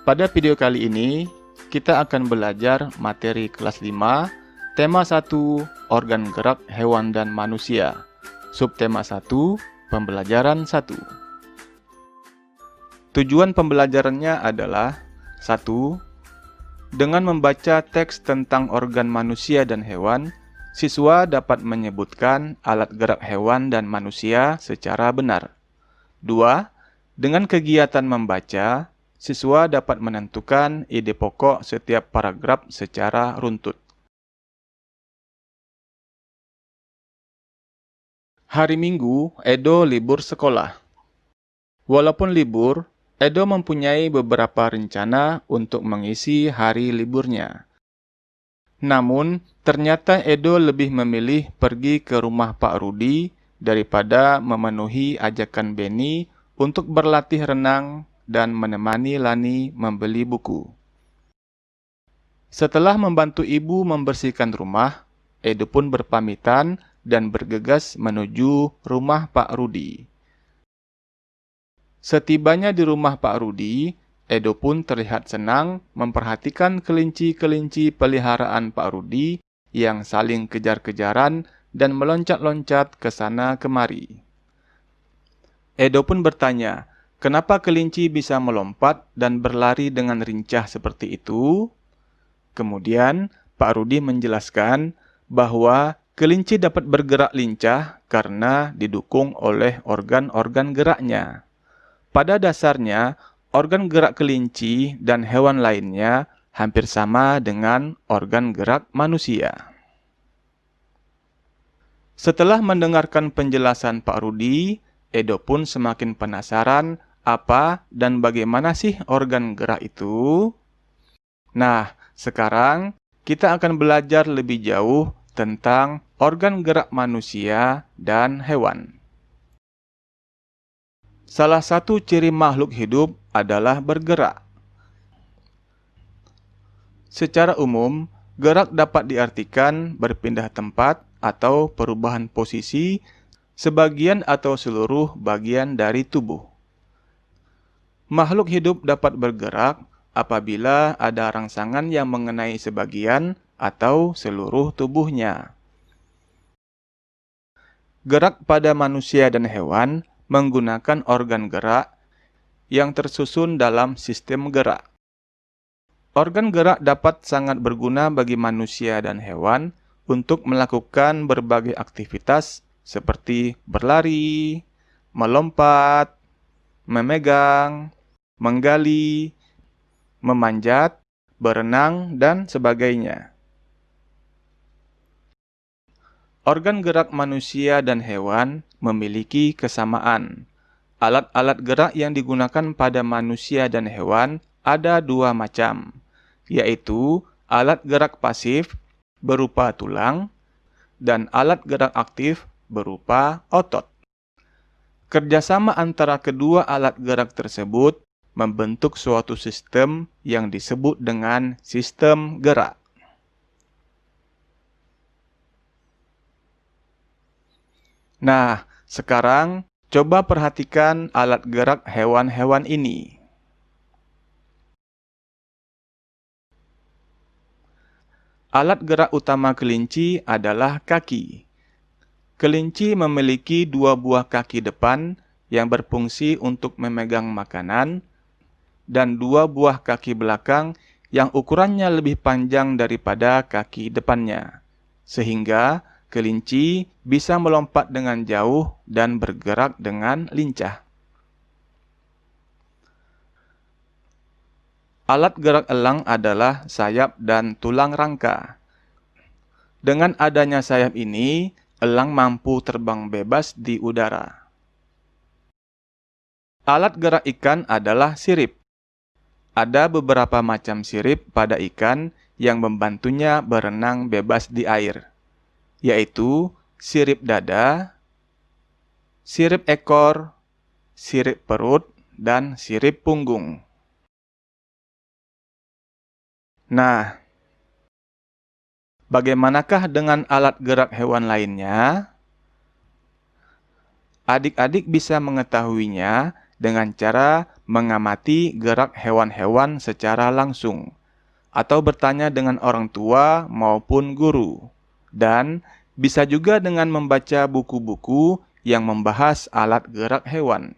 Pada video kali ini, kita akan belajar materi kelas 5, tema 1, organ gerak hewan dan manusia. Subtema 1, pembelajaran 1. Tujuan pembelajarannya adalah 1. Dengan membaca teks tentang organ manusia dan hewan, siswa dapat menyebutkan alat gerak hewan dan manusia secara benar. 2. Dengan kegiatan membaca, siswa dapat menentukan ide pokok setiap paragraf secara runtut. Hari Minggu, Edo libur sekolah. Walaupun libur, Edo mempunyai beberapa rencana untuk mengisi hari liburnya. Namun, ternyata Edo lebih memilih pergi ke rumah Pak Rudi daripada memenuhi ajakan Benny untuk berlatih renang dan menemani Lani membeli buku. Setelah membantu ibu membersihkan rumah, Edo pun berpamitan dan bergegas menuju rumah Pak Rudi. Setibanya di rumah Pak Rudi, Edo pun terlihat senang memperhatikan kelinci-kelinci peliharaan Pak Rudi yang saling kejar-kejaran dan meloncat-loncat ke sana kemari. Edo pun bertanya, kenapa kelinci bisa melompat dan berlari dengan lincah seperti itu? Kemudian, Pak Rudi menjelaskan bahwa kelinci dapat bergerak lincah karena didukung oleh organ-organ geraknya. Pada dasarnya, organ gerak kelinci dan hewan lainnya hampir sama dengan organ gerak manusia. Setelah mendengarkan penjelasan Pak Rudi, Edo pun semakin penasaran apa dan bagaimana sih organ gerak itu. Nah, sekarang kita akan belajar lebih jauh tentang organ gerak manusia dan hewan. Salah satu ciri makhluk hidup adalah bergerak. Secara umum, gerak dapat diartikan berpindah tempat atau perubahan posisi sebagian atau seluruh bagian dari tubuh. Makhluk hidup dapat bergerak apabila ada rangsangan yang mengenai sebagian atau seluruh tubuhnya. Gerak pada manusia dan hewan menggunakan organ gerak yang tersusun dalam sistem gerak. Organ gerak dapat sangat berguna bagi manusia dan hewan untuk melakukan berbagai aktivitas seperti berlari, melompat, memegang, menggali, memanjat, berenang, dan sebagainya. Organ gerak manusia dan hewan memiliki kesamaan. Alat-alat gerak yang digunakan pada manusia dan hewan ada dua macam, yaitu alat gerak pasif berupa tulang dan alat gerak aktif berupa otot. Kerjasama antara kedua alat gerak tersebut membentuk suatu sistem yang disebut dengan sistem gerak. Nah, sekarang coba perhatikan alat gerak hewan-hewan ini. Alat gerak utama kelinci adalah kaki. Kelinci memiliki dua buah kaki depan yang berfungsi untuk memegang makanan dan dua buah kaki belakang yang ukurannya lebih panjang daripada kaki depannya, sehingga kelinci bisa melompat dengan jauh dan bergerak dengan lincah. Alat gerak elang adalah sayap dan tulang rangka. Dengan adanya sayap ini, elang mampu terbang bebas di udara. Alat gerak ikan adalah sirip. Ada beberapa macam sirip pada ikan yang membantunya berenang bebas di air, yaitu sirip dada, sirip ekor, sirip perut, dan sirip punggung. Nah, bagaimanakah dengan alat gerak hewan lainnya? Adik-adik bisa mengetahuinya dengan cara mengamati gerak hewan-hewan secara langsung, atau bertanya dengan orang tua maupun guru, dan bisa juga dengan membaca buku-buku yang membahas alat gerak hewan.